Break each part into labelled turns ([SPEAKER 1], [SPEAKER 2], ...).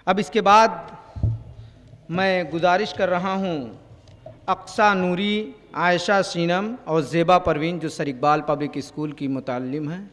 [SPEAKER 1] اب اس کے بعد میں گزارش کر رہا ہوں اقصیٰ نوری، عائشہ سینم اور زیبا پروین جو سر اقبال پبلک اسکول کی متعلم ہیں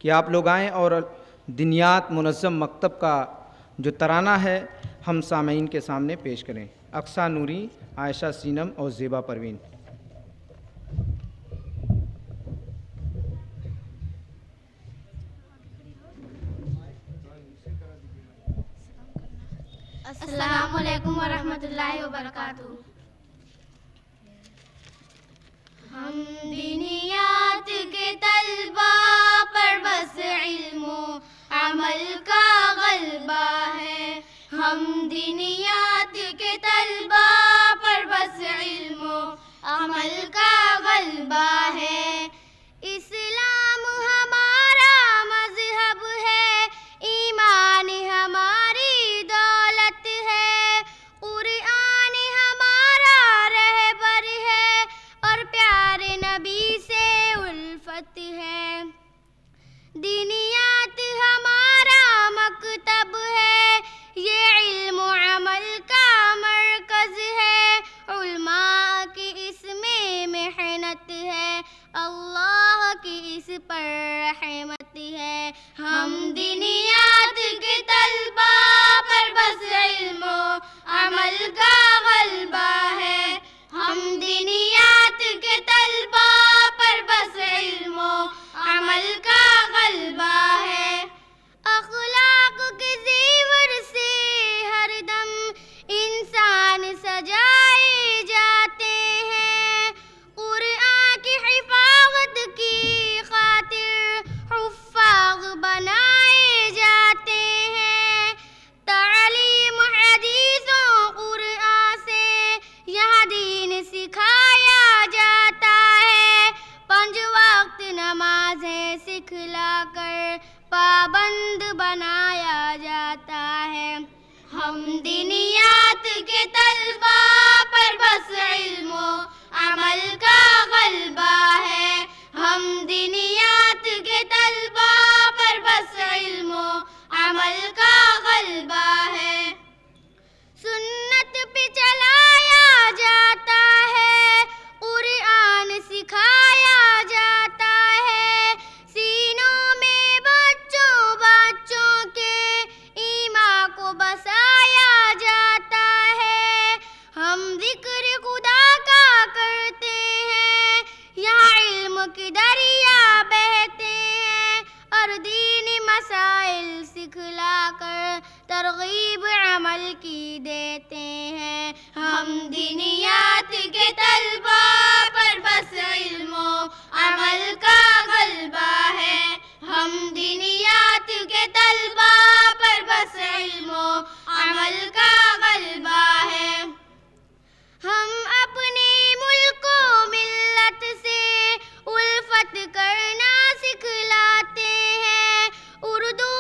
[SPEAKER 1] کہ آپ لوگ آئیں اور دنیات منظم مکتب کا جو ترانہ ہے ہم سامعین کے سامنے پیش کریں۔ اقصیٰ نوری، عائشہ سینم اور زیبا پروین۔
[SPEAKER 2] السلام علیکم ورحمۃ اللہ وبرکاتہ۔ ہم دینیات کے طلبا پر بس علم و عمل کا غلبہ ہے، ہم دینیات کے طلبا پر بس علم و عمل کا غلبہ ہے۔ اسلام ہمارا مذہب ہے، ایمان ہماری دولت ہے، قرآن ہمارا رہبر ہے اور پیارے نبی سے الفت ہے۔ دینیات ہمارا مکتب ہے، یہ علم و عمل کا مرکز ہے، علماء کی اس میں محنت ہے، اللہ کی اس پر رحمت ہے۔ ہم دینیات کے طلبا پر بس علم و عمل کا غلبہ ہے، ہم دینیات کے طلبا پر بس علم و عمل کا غلبہ ہے۔ اخلاق کے زیور سے ہر دم انسان سجائے جاتے ہیں، قرآن کی حفاظت کی خاطر حفاظ بنائے جاتے ہیں، تعلیم حدیث و قرآن سے یہاں دین سکھایا جاتا ہے، 5 وقت نمازیں سکھلا کر پابند بنایا جاتا ہے۔ ہم دینیات کے طلبا پر بس علم و عمل کا غلبہ ہے، ہم دینیات کے طلبا پر بس علم و عمل کا غلبہ ہے۔ سنت پہ چلایا جاتا ہے، قرآن سکھایا جاتا ہے، سینوں میں بچوں کے ایمان کو بسایا جاتا ہے۔ ہم ذکر خدا کا کرتے ہیں، یہاں علم کی دریا بہتے ہیں اور دینی مسائل سکھلا کر ترغیب عمل کی دیتے ہیں۔ ہم دینیات کے طلبا پر بس علم و عمل کا غلبہ ہے، ہم دینیات کے طلبا پر بس علم و عمل کا غلبہ ہے۔ ہم اپنے ملک و ملت سے الفت کرنا سکھلاتے ہیں، اردو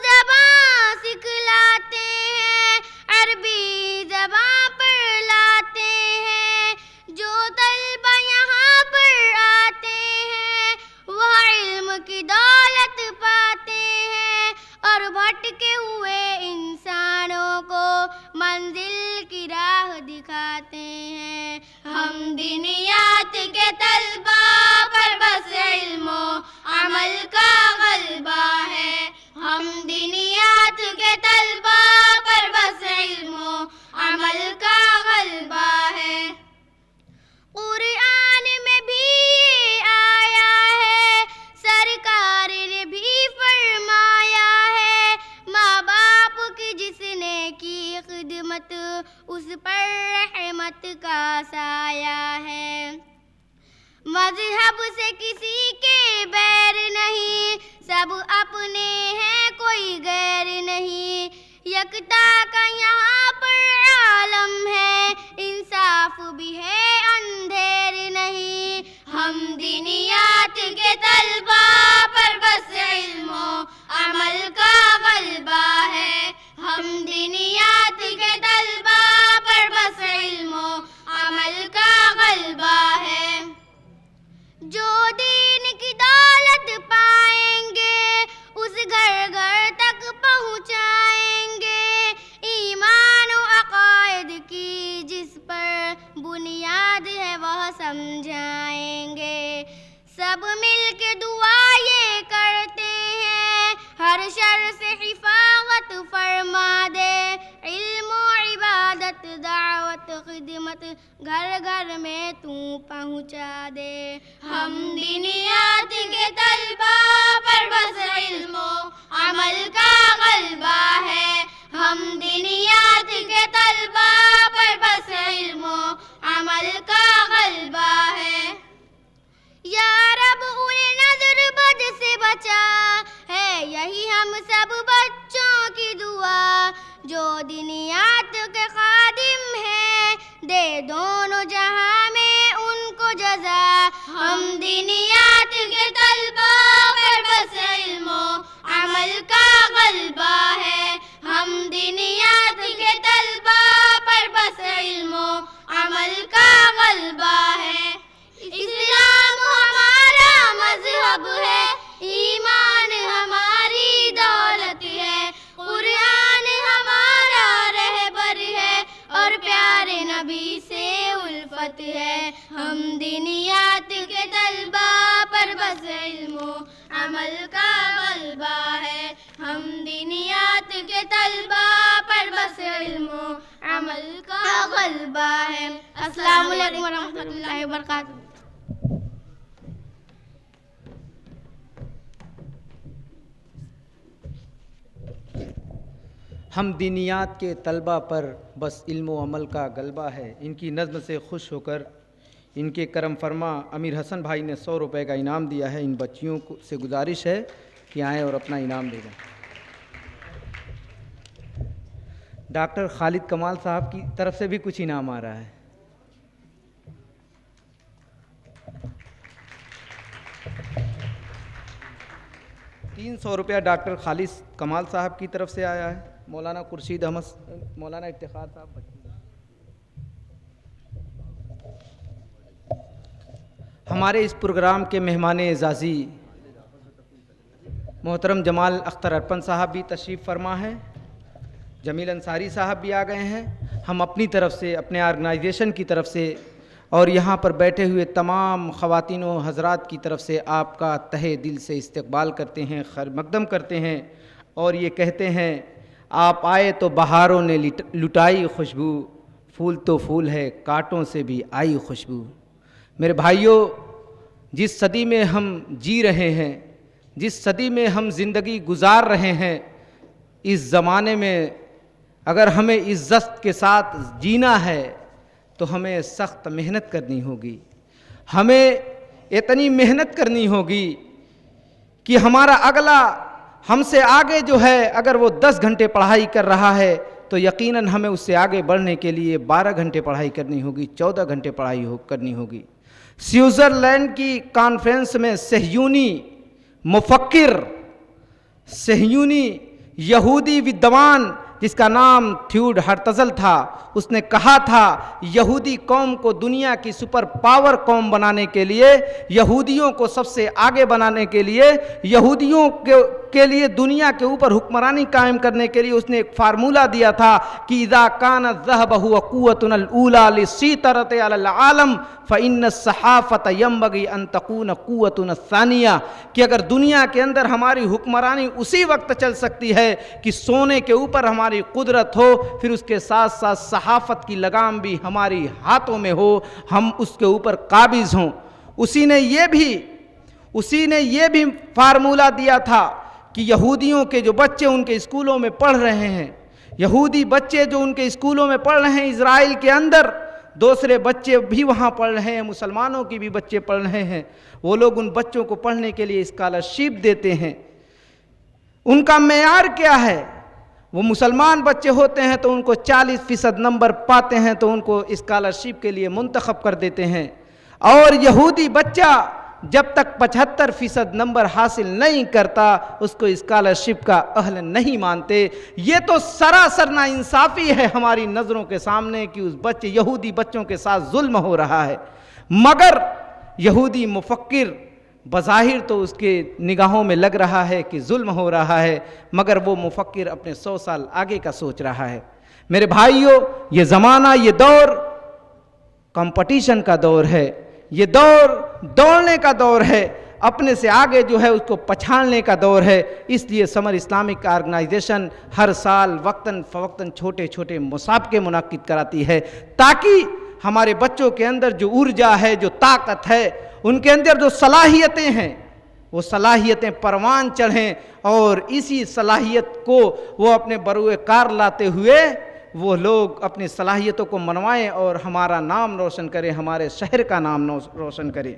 [SPEAKER 2] زبان سکھلاتے ہیں، عربی زبان پر لاتے ہیں، جو طلبہ یہاں پر آتے ہیں وہ علم کی دولت پاتے ہیں اور بھٹکے ہوئے انسانوں کو منزل کی راہ دکھاتے ہیں۔ ہم دینیات کے طلبا پر بس علم و عمل کا غلبہ ہے، ہم دینیات کے طلبا پر بس علم و عمل کا غلبہ ہے۔ قرآن میں بھی یہ آیا ہے، سرکار نے بھی فرمایا ہے، ماں باپ کی جس نے کی خدمت اس پر رحمت کا سایہ ہے۔ مذہب سے کسی کے بیر نہیں، سب اپنے ہیں کوئی غیر نہیں، یکتا کا یہاں پر عالم ہے، انصاف بھی ہے اندھیر نہیں۔ ہم دینیات کے طلبا پر بس علم و عمل کا غلبہ ہے، ہم دینیات کے طلبا پر بس علم و عمل کا غلبہ ہے۔ جو دین کی دولت پائیں گے اس گھر گھر تک پہنچائیں گے، سمجھائیں گے. سب مل کے دعا یہ کرتے ہیں ہر شر سے حفاظت فرما دے. علم و عبادت دعوت خدمت گھر گھر میں تو پہنچا دے. ہم دینیات کے طلبہ پر بس علم و عمل کا غلبہ ہے. ہم دینیات کے طلبہ پر بس علم و عمل کا غلبہ ہے. یا رب انہیں نظر بد سے بچا ہے یہی ہم سب بچوں کی دعا. جو دینیات کے خادم ہیں دے دونوں جہاں میں ان کو جزا. ہم دینیات کے طلبہ پر بس علم و عمل کا غلبہ ہے. ہم دینیات کے طلبہ پر بس علم و عمل کا غلبہ ہے. اسلام ہمارا مذہب ہے, ایمان ہماری دولت ہے, قرآن ہمارا رہبر ہے اور پیارے نبی سے الفت ہے. ہم دینیات کے طلبہ پر بس علم و عمل کا غلبہ ہے. ہم دینیات کے طلبہ پر بس علم و عمل کا غلبہ ہے. السلام علیکم ورحمۃ اللہ وبرکاتہ.
[SPEAKER 1] ہم دینیات کے طلبہ پر بس علم و عمل کا غلبہ ہے. ان کی نظم سے خوش ہو کر ان کے کرم فرما امیر حسن بھائی نے 100 روپے کا انعام دیا ہے. ان بچیوں سے گزارش ہے کہ آئیں اور اپنا انعام دے دیں. ڈاکٹر خالد کمال صاحب کی طرف سے بھی کچھ انعام آ رہا ہے. ₹300 ڈاکٹر خالد کمال صاحب کی طرف سے آیا ہے. مولانا خورشید احمد, مولانا افتخار صاحب. ہمارے اس پروگرام کے مہمان اعزازی محترم جمال اختر ارپن صاحب بھی تشریف فرما ہے. جمیل انصاری صاحب بھی آ گئے ہیں. ہم اپنی طرف سے, اپنے آرگنائزیشن کی طرف سے اور یہاں پر بیٹھے ہوئے تمام خواتین و حضرات کی طرف سے آپ کا تہہ دل سے استقبال کرتے ہیں, خیر مقدم کرتے ہیں اور یہ کہتے ہیں آپ آئے تو بہاروں نے لٹائی خوشبو, پھول تو پھول ہے کانٹوں سے بھی آئی خوشبو. میرے بھائیوں, جس صدی میں ہم جی رہے ہیں, جس صدی میں ہم زندگی گزار رہے ہیں, اس زمانے میں اگر ہمیں عزت کے ساتھ جینا ہے تو ہمیں سخت محنت کرنی ہوگی. ہمیں اتنی محنت کرنی ہوگی کہ ہمارا اگلا ہم سے آگے جو ہے اگر وہ 10 گھنٹے پڑھائی کر رہا ہے تو یقیناً ہمیں اس سے آگے بڑھنے کے لیے 12 گھنٹے پڑھائی کرنی ہوگی, 14 گھنٹے پڑھائی کرنی ہوگی. سوئٹزرلینڈ کی کانفرنس میں صہیونی مفکر, صہیونی یہودی ودوان جس کا نام تھیوڈ ہرتزل تھا, اس نے کہا تھا یہودی قوم کو دنیا کی سپر پاور قوم بنانے کے لیے, یہودیوں کو سب سے آگے بنانے کے لیے, یہودیوں کے لیے دنیا کے اوپر حکمرانی قائم کرنے کے لیے اس نے ایک فارمولہ دیا تھا کہ اذا کان الذهب هو قوتنا الاولى للسيطرة على العالم فإن الصحافة ينبغي ان تكون قوتنا الثانية, کہ اگر دنیا کے اندر ہماری حکمرانی اسی وقت چل سکتی ہے کہ سونے کے اوپر ہماری قدرت ہو, پھر اس کے ساتھ ساتھ صحافت کی لگام بھی ہماری ہاتھوں میں ہو, ہم اس کے اوپر قابض ہوں. اسی نے یہ بھی فارمولہ دیا تھا کہ یہودیوں کے جو بچے ان کے اسکولوں میں پڑھ رہے ہیں, یہودی بچے جو ان کے اسکولوں میں پڑھ رہے ہیں اسرائیل کے اندر, دوسرے بچے بھی وہاں پڑھ رہے ہیں, مسلمانوں کی بھی بچے پڑھ رہے ہیں, وہ لوگ ان بچوں کو پڑھنے کے لیے اسکالرشپ دیتے ہیں. ان کا معیار کیا ہے؟ وہ مسلمان بچے ہوتے ہیں تو ان کو 40% نمبر پاتے ہیں تو ان کو اسکالرشپ کے لیے منتخب کر دیتے ہیں, اور یہودی بچہ جب تک 75% نمبر حاصل نہیں کرتا اس کو اسکالرشپ کا اہل نہیں مانتے. یہ تو سراسر ناانصافی ہے ہماری نظروں کے سامنے کہ اس یہودی بچوں کے ساتھ ظلم ہو رہا ہے. مگر یہودی مفکر بظاہر تو اس کے نگاہوں میں لگ رہا ہے کہ ظلم ہو رہا ہے, مگر وہ مفکر اپنے 100 سال آگے کا سوچ رہا ہے. میرے بھائیوں, یہ زمانہ, یہ دور کمپٹیشن کا دور ہے, یہ دور دوڑنے کا دور ہے، اپنے سے آگے جو ہے اس کو پچھاڑنے کا دور ہے۔ اس لیے سمر اسلامک آرگنائزیشن ہر سال وقتاً فوقتاً چھوٹے چھوٹے مسابقے منعقد کراتی ہے، تاکہ ہمارے بچوں کے اندر جو ارجا ہے، جو طاقت ہے، ان کے اندر جو صلاحیتیں ہیں، وہ صلاحیتیں پروان چڑھیں، اور اسی صلاحیت کو وہ اپنے بروئے کار لاتے ہوئے وہ لوگ اپنی صلاحیتوں کو منوائیں اور ہمارا نام روشن کریں، ہمارے شہر کا نام روشن کریں۔